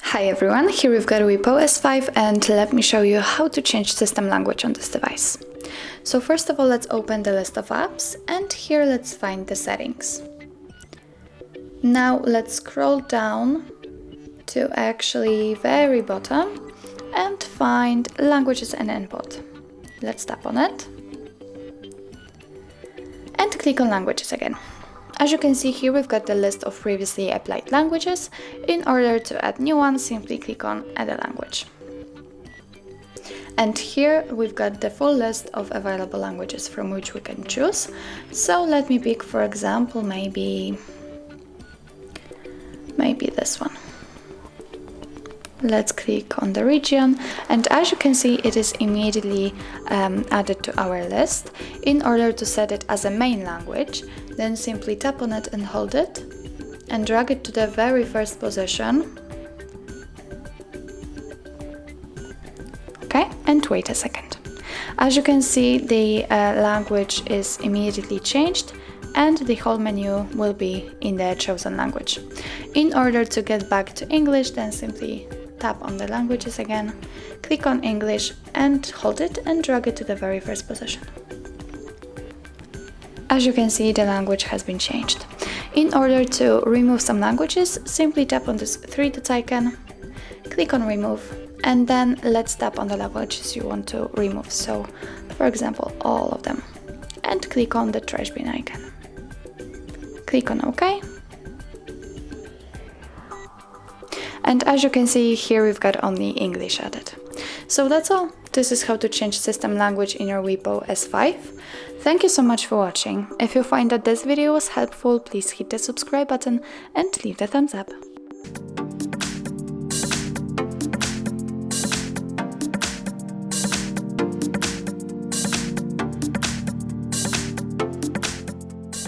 Hi everyone, here we've got WIEPPO S5 and let me show you how to change system language on this device. So first of all, let's open the list of apps and here let's find the settings. Now let's scroll down to actually very bottom and find languages and input. Let's tap on it and click on languages again. As you can see here, we've got the list of previously applied languages. In order to add new ones, simply click on Add a language. And here we've got the full list of available languages from which we can choose. So let me pick, for example, maybe this one. Let's click on the region, and as you can see, it is immediately added to our list. In order to set it as a main language, then simply tap on it and hold it and drag it to the very first position. Okay, and wait a second. As you can see, the language is immediately changed and the whole menu will be in the chosen language. In order to get back to English, then simply tap on the languages again, click on English and hold it and drag it to the very first position. As you can see, the language has been changed. In order to remove some languages, simply tap on this three-dot icon, click on remove, and then let's tap on the languages you want to remove. So, for example, all of them. And click on the trash bin icon. Click on OK. And as you can see here, we've got only English added. So that's all. This is how to change system language in your WIEPPO S5. Thank you so much for watching. If you find that this video was helpful, please hit the subscribe button and leave the thumbs up.